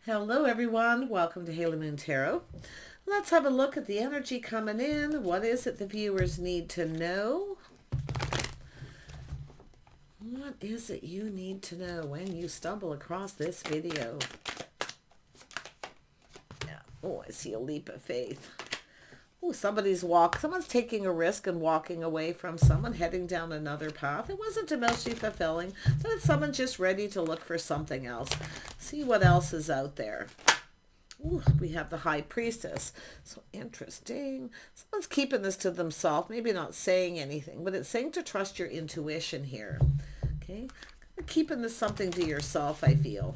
Hello everyone, welcome to Haley Moon Tarot. Let's have a look at the energy coming in. What is it the viewers need to know? What is it you need to know when you stumble across this video? Yeah. Oh, I see a leap of faith. Oh, someone's taking a risk and walking away from someone, heading down another path. It wasn't emotionally fulfilling, but it's someone just ready to look for something else. See what else is out there. Ooh, we have the High Priestess. So interesting. Someone's keeping this to themselves, maybe not saying anything, but it's saying to trust your intuition here. Okay? Keeping this something to yourself, I feel.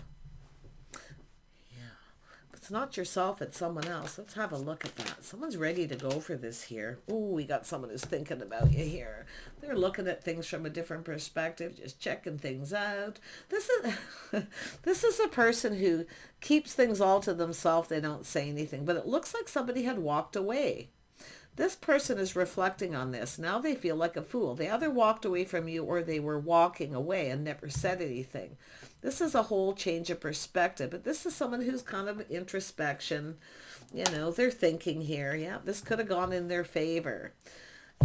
It's not yourself, it's someone else. Let's have a look at that. Someone's ready to go for this here. Oh, we got someone who's thinking about you here. They're looking at things from a different perspective, just checking things out. This is this is a person who keeps things all to themselves. They don't say anything, but it looks like somebody had walked away. This person is reflecting on this. Now they feel like a fool. They either walked away from you or they were walking away and never said anything. This is a whole change of perspective. But this is someone who's kind of introspection. You know, they're thinking here. Yeah, this could have gone in their favor.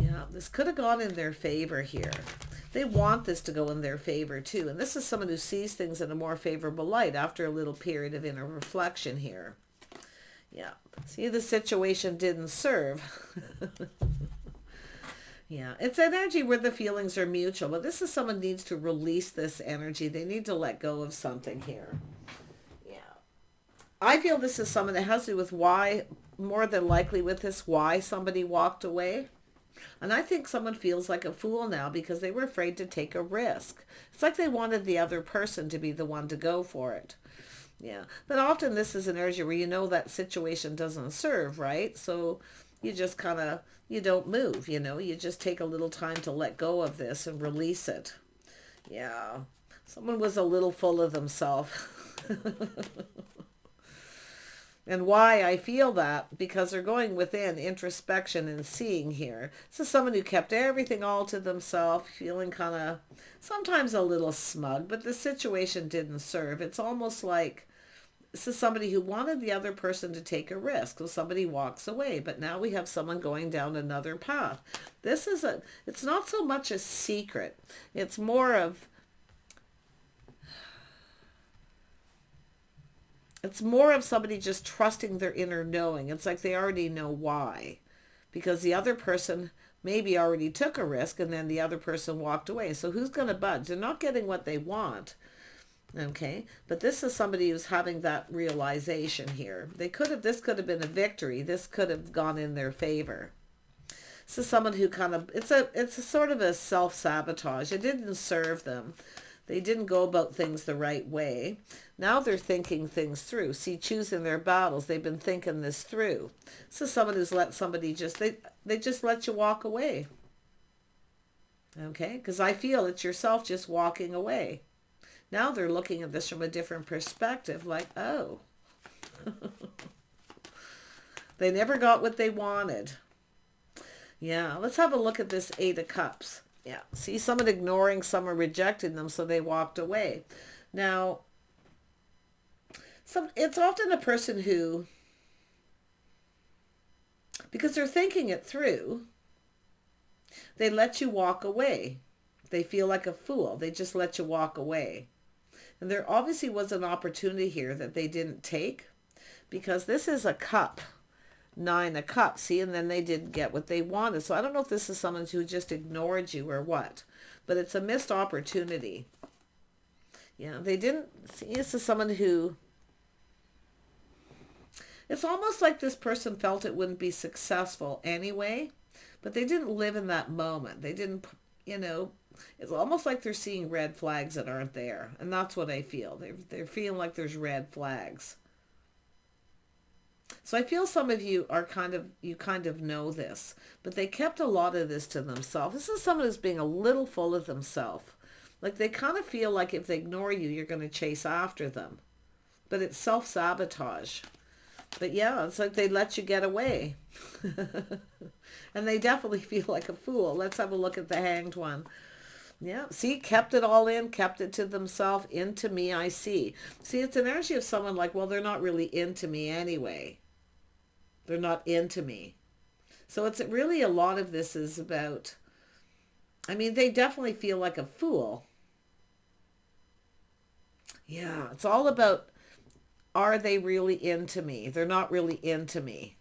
Yeah, this could have gone in their favor here. They want this to go in their favor too. And this is someone who sees things in a more favorable light after a little period of inner reflection here. Yeah. See, the situation didn't serve. Yeah. It's energy where the feelings are mutual. But this is someone needs to release this energy. They need to let go of something here. Yeah. I feel this is someone that has to do with why, more than likely with this, why somebody walked away. And I think someone feels like a fool now because they were afraid to take a risk. It's like they wanted the other person to be the one to go for it. Yeah, but often this is an energy where you know that situation doesn't serve, right? So you just kind of, you don't move, you know, you just take a little time to let go of this and release it. Yeah, someone was a little full of themselves. And why I feel that, because they're going within introspection and seeing here. This is someone who kept everything all to themselves, feeling kind of sometimes a little smug, but the situation didn't serve. It's almost like this is somebody who wanted the other person to take a risk. So somebody walks away, but now we have someone going down another path. It's not so much a secret. It's more of, somebody just trusting their inner knowing. It's like they already know why. Because the other person maybe already took a risk and then the other person walked away. So who's going to budge? They're not getting what they want. Okay, but this is somebody who's having that realization here. This could have been a victory. This could have gone in their favor. This is someone who kind of, it's a sort of a self-sabotage. It didn't serve them. They didn't go about things the right way. Now they're thinking things through. See, choosing their battles. They've been thinking this through. This is someone who's let somebody they just let you walk away. Okay, because I feel it's yourself just walking away. Now they're looking at this from a different perspective, like, oh, they never got what they wanted. Yeah, let's have a look at this Eight of Cups. Yeah, see, someone ignoring, someone rejecting them, so they walked away. Now, it's often a person who, because they're thinking it through, they let you walk away. They feel like a fool. They just let you walk away. And there obviously was an opportunity here that they didn't take, because this is a cup. Nine of Cups, see, and then they didn't get what they wanted. So I don't know if this is someone who just ignored you or what, but it's a missed opportunity. Yeah, they didn't see. This is someone who, it's almost like this person felt it wouldn't be successful anyway, but they didn't live in that moment. They didn't, you know, it's almost like they're seeing red flags that aren't there. And that's what I feel. They're feeling like there's red flags. So I feel some of you are kind of know this, but they kept a lot of this to themselves. This is someone who's being a little full of themselves. Like they kind of feel like if they ignore you, you're going to chase after them. But it's self-sabotage. But yeah, it's like they let you get away. And they definitely feel like a fool. Let's have a look at the Hanged one. Yeah, see, kept it all in, kept it to themselves. Into me, I see. See, it's an energy of someone like, well, they're not really into me anyway. They're not into me. So it's really, a lot of this is about, I mean, they definitely feel like a fool. Yeah, it's all about, are they really into me? They're not really into me.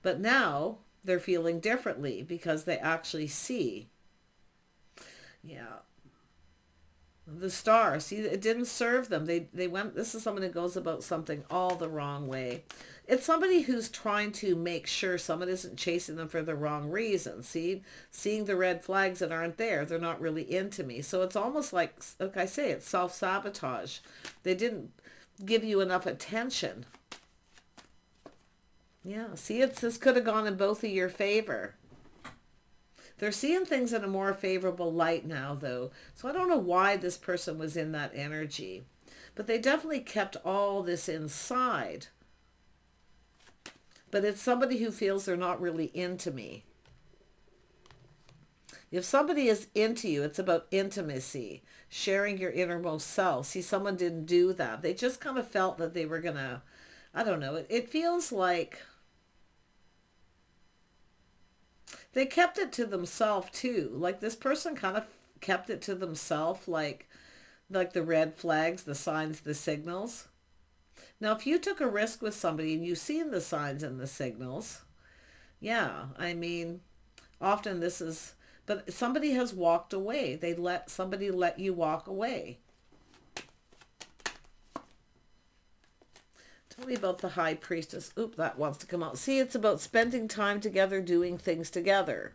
But now they're feeling differently because they actually see. Yeah. The star, see, it didn't serve them. They went, this is someone who goes about something all the wrong way. It's somebody who's trying to make sure someone isn't chasing them for the wrong reason. See, seeing the red flags that aren't there, they're not really into me. So it's almost like I say, it's self-sabotage. They didn't give you enough attention. Yeah, see, this could have gone in both of your favor. They're seeing things in a more favorable light now, though. So I don't know why this person was in that energy. But they definitely kept all this inside. But it's somebody who feels they're not really into me. If somebody is into you, it's about intimacy, sharing your innermost self. See, someone didn't do that. They just kind of felt that they were going to, I don't know. It feels like they kept it to themselves too. Like this person kind of kept it to themselves, like the red flags, the signs, the signals. Now, if you took a risk with somebody and you've seen the signs and the signals, yeah, I mean, often this is, but somebody has walked away. Somebody let you walk away. Tell me about the High Priestess. Oop, that wants to come out. See, it's about spending time together, doing things together,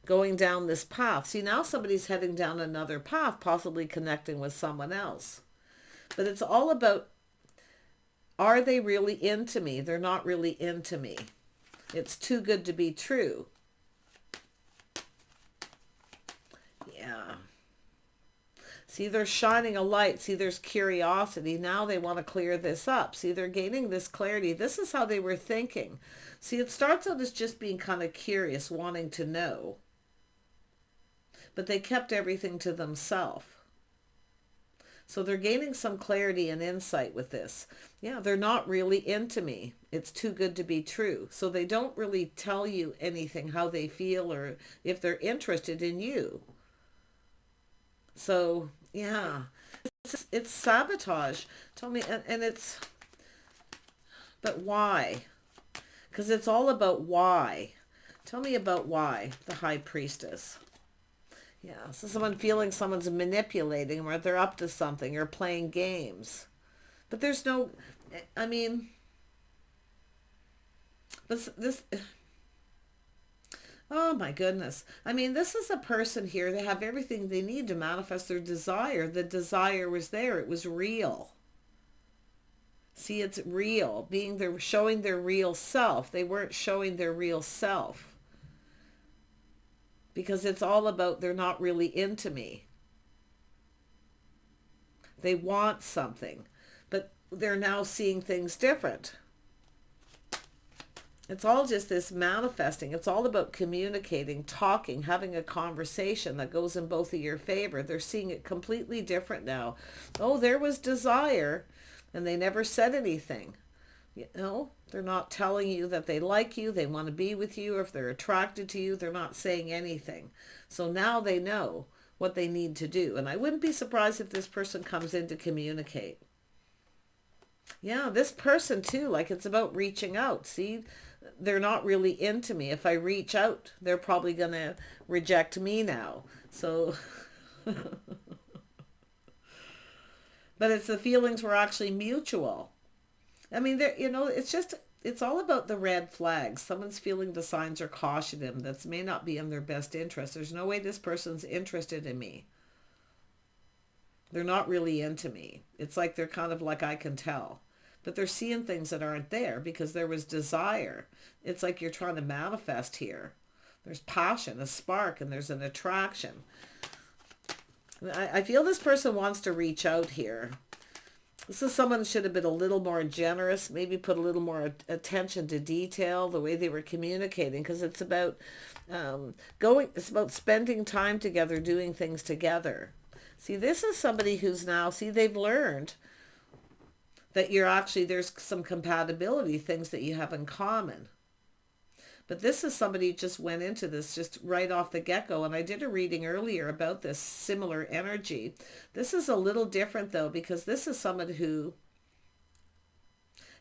going down this path. See, now somebody's heading down another path, possibly connecting with someone else. But it's all about, are they really into me? They're not really into me. It's too good to be true. Yeah. See, they're shining a light. See, there's curiosity. Now they want to clear this up. See, they're gaining this clarity. This is how they were thinking. See, it starts out as just being kind of curious, wanting to know. But they kept everything to themselves. So they're gaining some clarity and insight with this. Yeah, they're not really into me. It's too good to be true. So they don't really tell you anything, how they feel, or if they're interested in you. So, yeah, it's sabotage. Tell me, and it's, but why? Because it's all about why. Tell me about why, the High Priestess. Yeah, so someone feeling someone's manipulating them, or they're up to something, or playing games. But there's no, I mean, this, oh my goodness. I mean, this is a person here. They have everything they need to manifest their desire. The desire was there. It was real. See, it's real. Showing their real self. They weren't showing their real self. Because it's all about, they're not really into me. They want something, but they're now seeing things different. It's all just this manifesting. It's all about communicating, talking, having a conversation that goes in both of your favor. They're seeing it completely different now. Oh, there was desire, and they never said anything. You know, they're not telling you that they like you, they want to be with you, or if they're attracted to you, they're not saying anything. So now they know what they need to do. And I wouldn't be surprised if this person comes in to communicate. Yeah, this person too, like it's about reaching out. See, they're not really into me. If I reach out, they're probably going to reject me now. So, but it's the feelings were actually mutual. I mean, you know, it's all about the red flags. Someone's feeling the signs are cautioning them. That may not be in their best interest. There's no way this person's interested in me. They're not really into me. It's like they're kind of like, I can tell. But they're seeing things that aren't there because there was desire. It's like you're trying to manifest here. There's passion, a spark, and there's an attraction. I feel this person wants to reach out here. This is someone who should have been a little more generous, maybe put a little more attention to detail, the way they were communicating, because it's about it's about spending time together, doing things together. See, this is somebody who's now, see, they've learned that you're actually, there's some compatibility, things that you have in common. But this is somebody who just went into this just right off the get-go. And I did a reading earlier about this similar energy. This is a little different though, because this is someone who,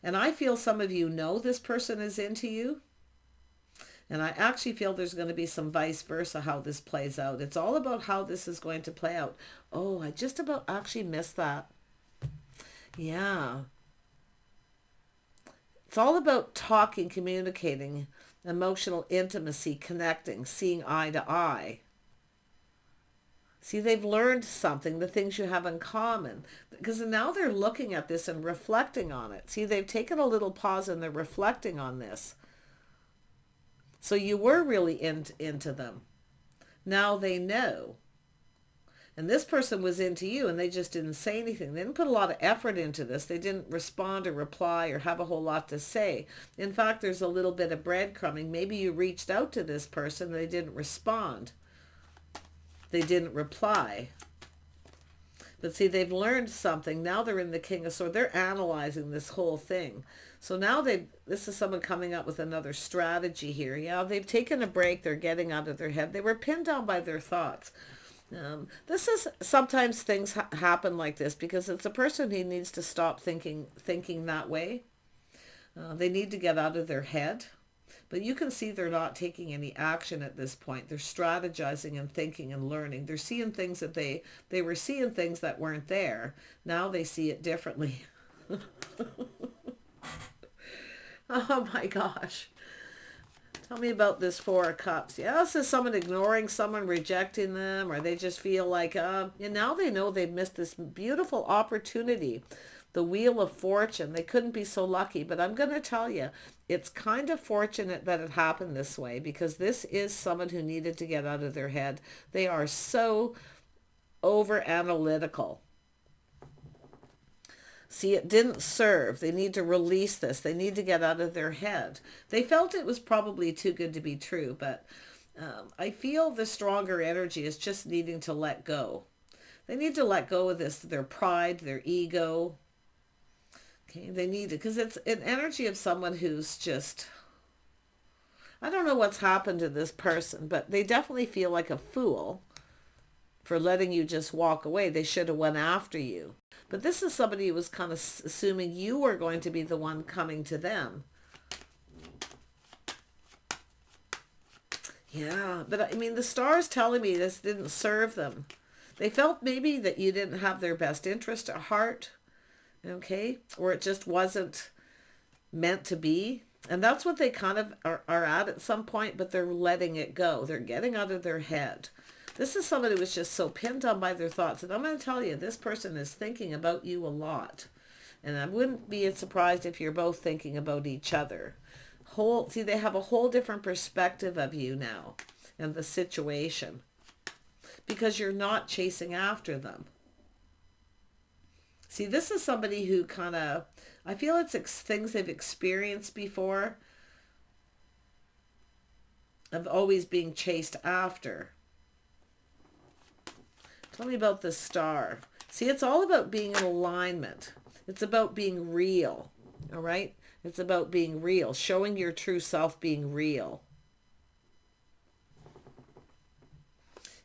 and I feel some of you know this person is into you. And I actually feel there's going to be some vice versa how this plays out. It's all about how this is going to play out. Oh, I just about actually missed that. Yeah. It's all about talking, communicating, emotional intimacy, connecting, seeing eye to eye. See, they've learned something, the things you have in common. Because now they're looking at this and reflecting on it. See, they've taken a little pause and they're reflecting on this. So you were really into them. Now they know. And this person was into you and they just didn't say anything. They didn't put a lot of effort into this. They didn't respond or reply or have a whole lot to say. In fact, there's a little bit of breadcrumbing. Maybe you reached out to this person and they didn't respond. They didn't reply. But see, they've learned something. Now they're in the King of Swords. They're analyzing this whole thing. So now this is someone coming up with another strategy here. Yeah, they've taken a break. They're getting out of their head. They were pinned down by their thoughts. This is sometimes things happen like this because it's a person who needs to stop thinking that way. They need to get out of their head. But you can see they're not taking any action at this point. They're strategizing and thinking and learning. They're seeing things that they were seeing things that weren't there. Now they see it differently. Oh my gosh. Tell me about this Four of Cups. Yeah, this is someone ignoring someone, rejecting them, or they just feel like, and now they know they've missed this beautiful opportunity. The Wheel of Fortune. They couldn't be so lucky, but I'm going to tell you, it's kind of fortunate that it happened this way because this is someone who needed to get out of their head. They are so over analytical. See, it didn't serve. They need to release this. They need to get out of their head. They felt it was probably too good to be true, but I feel the stronger energy is just needing to let go. They need to let go of this, their pride, their ego. Okay, they need it because it's an energy of someone who's just, I don't know what's happened to this person, but they definitely feel like a fool for letting you just walk away. They should have went after you. But this is somebody who was kind of assuming you were going to be the one coming to them. Yeah, but I mean, the stars telling me this didn't serve them. They felt maybe that you didn't have their best interest at heart, okay? Or it just wasn't meant to be. And that's what they kind of are at some point, but they're letting it go. They're getting out of their head. This is somebody who was just so pinned down by their thoughts. And I'm going to tell you, this person is thinking about you a lot. And I wouldn't be surprised if you're both thinking about each other. See, they have a whole different perspective of you now and the situation. Because you're not chasing after them. See, this is somebody who kind of, I feel it's things they've experienced before. Of always being chased after. Tell me about the Star. See, it's all about being in alignment. It's about being real. All right? It's about being real. Showing your true self, being real.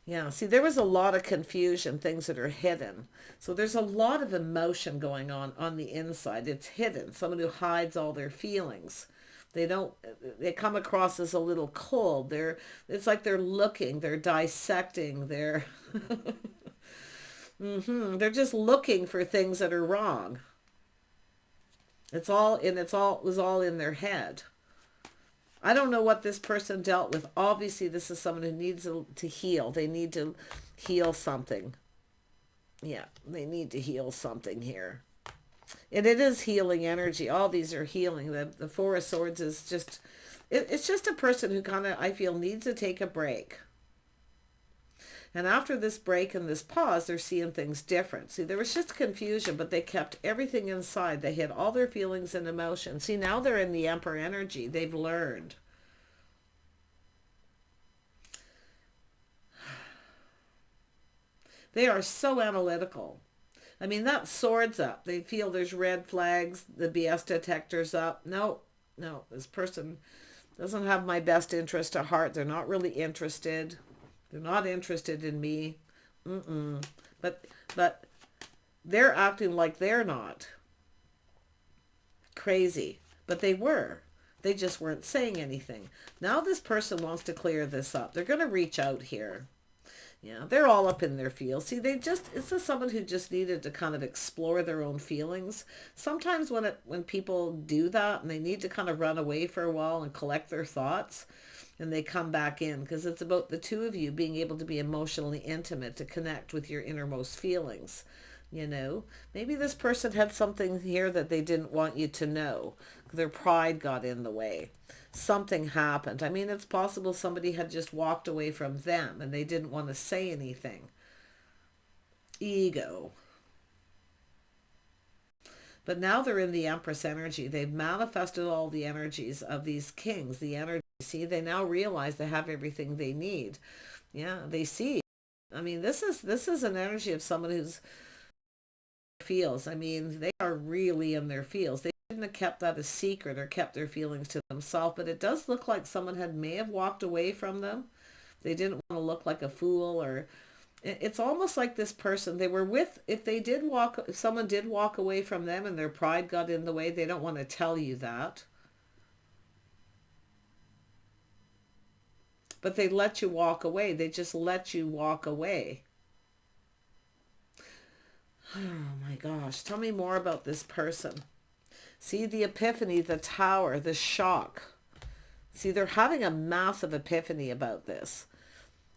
Yeah, see, there was a lot of confusion, things that are hidden. So there's a lot of emotion going on the inside. It's hidden. Someone who hides all their feelings. They come across as a little cold. It's like they're looking, they're dissecting, they're they're just looking for things that are wrong. It was all in their head. I don't know what this person dealt with. Obviously, this is someone who needs to heal. They need to heal something. Yeah, they need to heal something here. And it is healing energy. All these are healing. The Four of Swords is just, it's just a person who kind of, I feel, needs to take a break. And after this break and this pause, they're seeing things different. See, there was just confusion, but they kept everything inside. They hid all their feelings and emotions. See, now they're in the Emperor energy. They've learned. They are so analytical. I mean, that sword's up. They feel there's red flags. The BS detector's up. No, no, this person doesn't have my best interest at heart. They're not really interested. They're not interested in me. But they're acting like they're not. Crazy. But they were. They just weren't saying anything. Now this person wants to clear this up. They're going to reach out here. Yeah, they're all up in their feels. See, it's just someone who just needed to kind of explore their own feelings. Sometimes when people do that and they need to kind of run away for a while and collect their thoughts, and they come back in, because it's about the two of you being able to be emotionally intimate, to connect with your innermost feelings. You know, maybe this person had something here that they didn't want you to know. Their pride got in the way. Something happened. I mean, it's possible somebody had just walked away from them and they didn't want to say anything. Ego. But now they're in the Empress energy. They've manifested all the energies of these kings. The energy. See, they now realize they have everything they need. Yeah, they see. I mean, this is an energy of someone who's feels. I mean, they are really in their feels. They shouldn't have kept that a secret or kept their feelings to themselves, but it does look like someone may have walked away from them. They didn't want to look like a fool, or it's almost like this person they were with, if someone did walk away from them and their pride got in the way, they don't want to tell you that. But they let you walk away. They just let you walk away. Oh my gosh. Tell me more about this person. See, the epiphany, the tower, the shock. See, they're having a massive epiphany about this.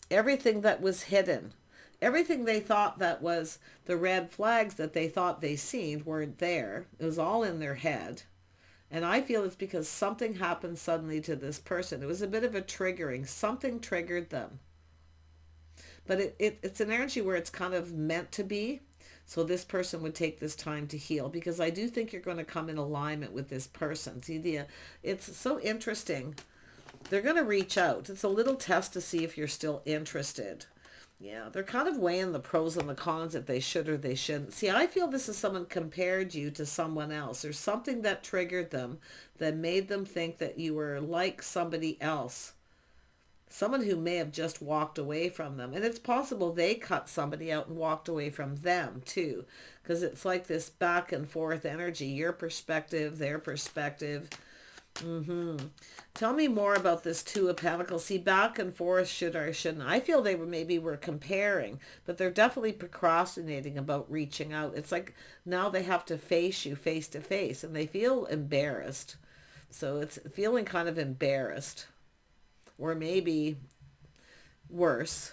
Everything that was hidden, everything they thought that was the red flags that they thought they seen weren't there. It was all in their head. And I feel it's because something happened suddenly to this person. It was a bit of a triggering. Something triggered them. But it's an energy where it's kind of meant to be. So this person would take this time to heal, because I do think you're going to come in alignment with this person. See, it's so interesting. They're going to reach out. It's a little test to see if you're still interested. Yeah, they're kind of weighing the pros and the cons, if they should or they shouldn't. See, I feel this is someone compared you to someone else. There's something that triggered them that made them think that you were like somebody else. Someone who may have just walked away from them. And it's possible they cut somebody out and walked away from them too. Because it's like this back and forth energy. Your perspective, their perspective. Tell me more about this Two of Pentacles. See, back and forth, should or shouldn't. I feel they were comparing, but they're definitely procrastinating about reaching out. It's like now they have to face you face to face, and they feel embarrassed. So it's feeling kind of embarrassed, or maybe worse.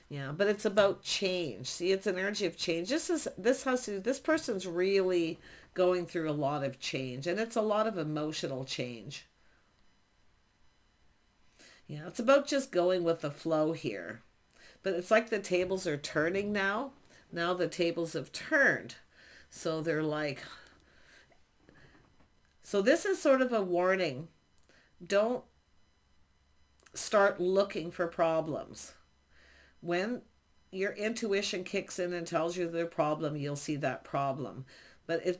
Yeah, but it's about change. See, it's an energy of change. This person's really going through a lot of change, and it's a lot of emotional change. Yeah, it's about just going with the flow here. But it's like the tables are turning now. Now the tables have turned. So they're like, so this is sort of a warning. Don't start looking for problems. When your intuition kicks in and tells you the problem, you'll see that problem. But if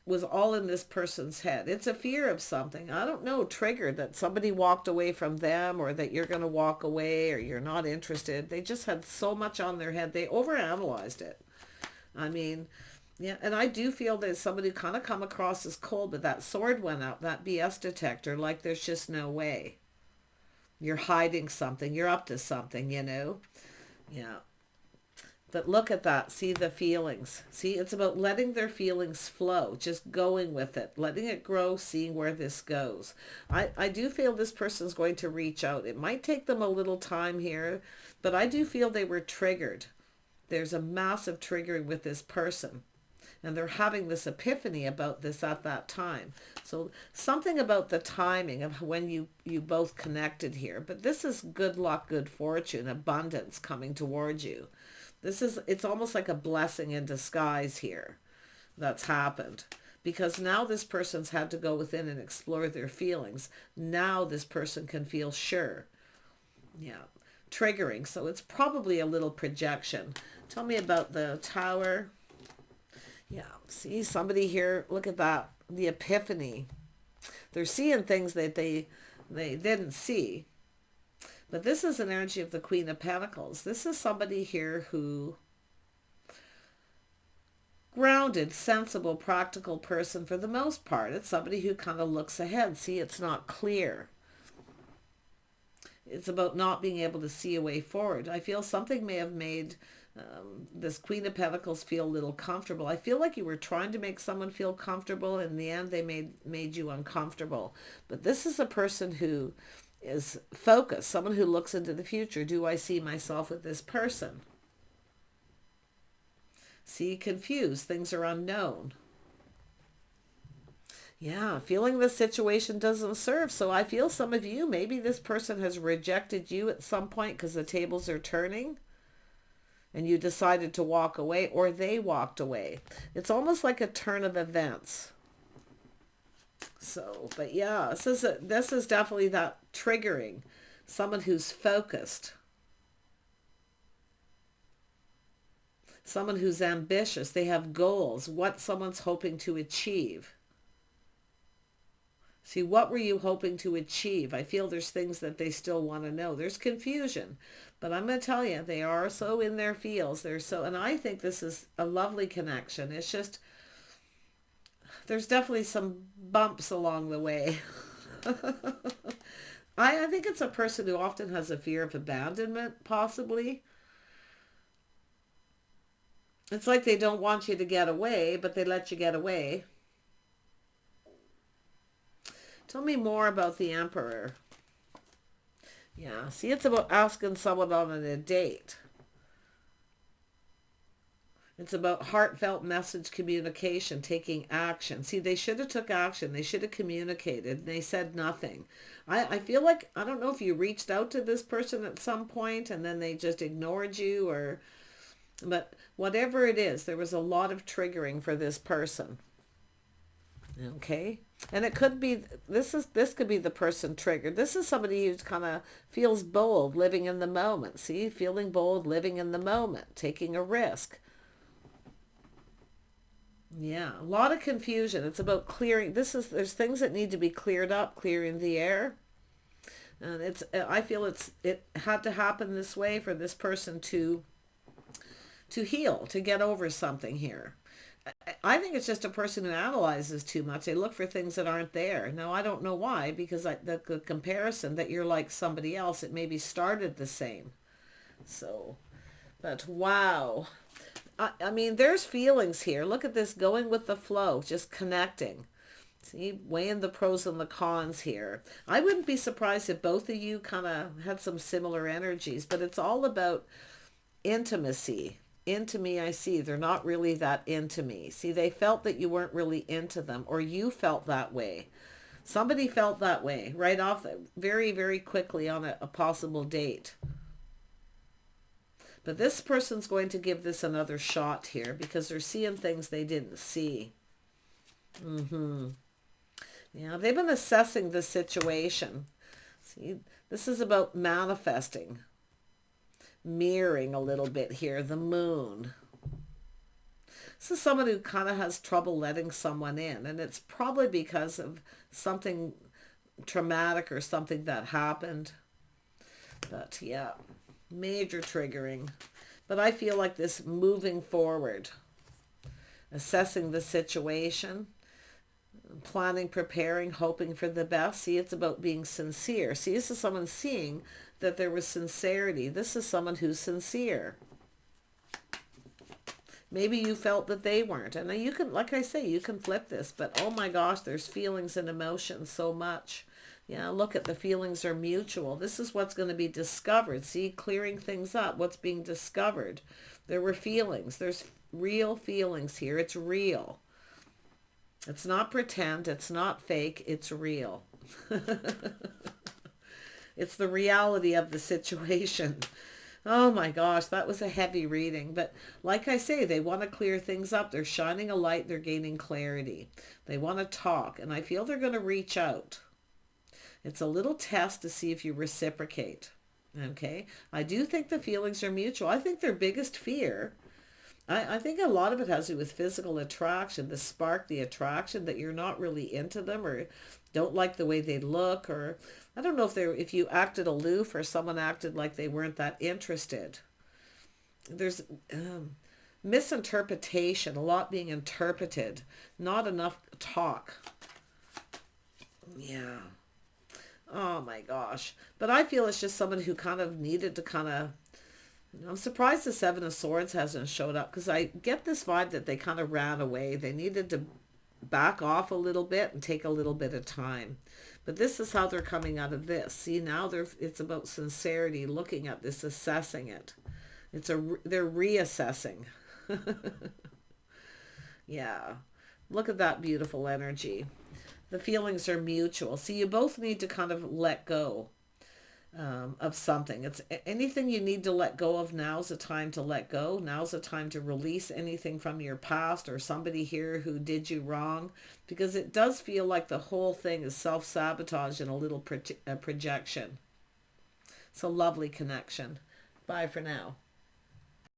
was all in this person's head, it's a fear of something, I don't know, triggered, that somebody walked away from them, or that you're going to walk away, or you're not interested. They just had so much on their head. They overanalyzed it. I mean, yeah, and I do feel that somebody kind of come across as cold, but that sword went up, that BS detector, like there's just no way. You're hiding something. You're up to something, you know? Yeah. But look at that. See the feelings. See, it's about letting their feelings flow, just going with it, letting it grow, seeing where this goes. I do feel this person's going to reach out. It might take them a little time here, but I do feel they were triggered. There's a massive triggering with this person. And they're having this epiphany about this at that time. So something about the timing of when you both connected here. But this is good luck, good fortune, abundance coming towards you. It's almost like a blessing in disguise here that's happened. Because now this person's had to go within and explore their feelings. Now this person can feel sure. Yeah. Triggering. So it's probably a little projection. Tell me about the Tower. Yeah. See, somebody here, look at that. The epiphany. They're seeing things that they didn't see. But this is an energy of the Queen of Pentacles. This is somebody here who... grounded, sensible, practical person for the most part. It's somebody who kind of looks ahead. See, it's not clear. It's about not being able to see a way forward. I feel something may have made this Queen of Pentacles feel a little comfortable. I feel like you were trying to make someone feel comfortable. In the end, they made you uncomfortable. But this is a person who is focused, someone who looks into the future. Do I see myself with this person? See, confused. Things are unknown. Yeah, feeling the situation doesn't serve. So I feel some of you, maybe this person has rejected you at some point because the tables are turning and you decided to walk away, or they walked away. It's almost like a turn of events. So, but yeah, this is definitely that triggering. Someone who's focused. Someone who's ambitious. They have goals. What someone's hoping to achieve. See, what were you hoping to achieve? I feel there's things that they still want to know. There's confusion. But I'm going to tell you, they are so in their feels. And I think this is a lovely connection. It's just, there's definitely some bumps along the way. I think it's a person who often has a fear of abandonment, possibly. It's like they don't want you to get away, but they let you get away. Tell me more about the Emperor. Yeah, see, it's about asking someone on a date. It's about heartfelt message communication, taking action. See, they should have took action. They should have communicated. They said nothing. I feel like, I don't know if you reached out to this person at some point and then they just ignored you, but whatever it is, there was a lot of triggering for this person. Okay? And it could be, this could be the person triggered. This is somebody who kind of feels bold, living in the moment. See, feeling bold, living in the moment, taking a risk. Yeah, a lot of confusion. It's about clearing. There's things that need to be cleared up, clearing the air. And I feel it had to happen this way for this person to heal, to get over something here. I think it's just a person who analyzes too much. They look for things that aren't there. Now, I don't know why, because the comparison that you're like somebody else, it maybe started the same. So, but wow. I mean, there's feelings here. Look at this, going with the flow, just connecting. See, weighing the pros and the cons here. I wouldn't be surprised if both of you kind of had some similar energies, but it's all about intimacy. Into me, I see. They're not really that into me. See, they felt that you weren't really into them, or you felt that way. Somebody felt that way right off, very, very quickly on a possible date. But this person's going to give this another shot here because they're seeing things they didn't see. Yeah, they've been assessing the situation. See, this is about manifesting. Mirroring a little bit here, the moon. This is someone who kind of has trouble letting someone in, and it's probably because of something traumatic or something that happened. But yeah, major triggering. But I feel like this moving forward, assessing the situation, planning, preparing, hoping for the best. See, it's about being sincere. See, this is someone seeing that there was sincerity. This is someone who's sincere. Maybe you felt that they weren't. And you can, like I say, you can flip this, but oh my gosh, there's feelings and emotions so much. Yeah, look at the feelings are mutual. This is what's going to be discovered. See, clearing things up, what's being discovered. There were feelings. There's real feelings here. It's real. It's not pretend. It's not fake. It's real. It's the reality of the situation. Oh my gosh, that was a heavy reading. But like I say, they want to clear things up. They're shining a light. They're gaining clarity. They want to talk. And I feel they're going to reach out. It's a little test to see if you reciprocate. Okay? I do think the feelings are mutual. I think their biggest fear, I think a lot of it has to do with physical attraction, the spark, the attraction, that you're not really into them or don't like the way they look, or I don't know if you acted aloof or someone acted like they weren't that interested. There's misinterpretation, a lot being interpreted, not enough talk. Yeah. Oh my gosh. But I feel it's just someone who kind of needed to kind of, I'm surprised the Seven of Swords hasn't showed up, because I get this vibe that they kind of ran away. They needed to back off a little bit and take a little bit of time. But this is how they're coming out of this. See, now it's about sincerity, looking at this, assessing it. They're reassessing. Yeah. Look at that beautiful energy. The feelings are mutual. See, you both need to kind of let go of something. It's anything you need to let go of. Now's the time to let go. Now's the time to release anything from your past or somebody here who did you wrong, because it does feel like the whole thing is self-sabotage and a little projection. It's a lovely connection. Bye for now.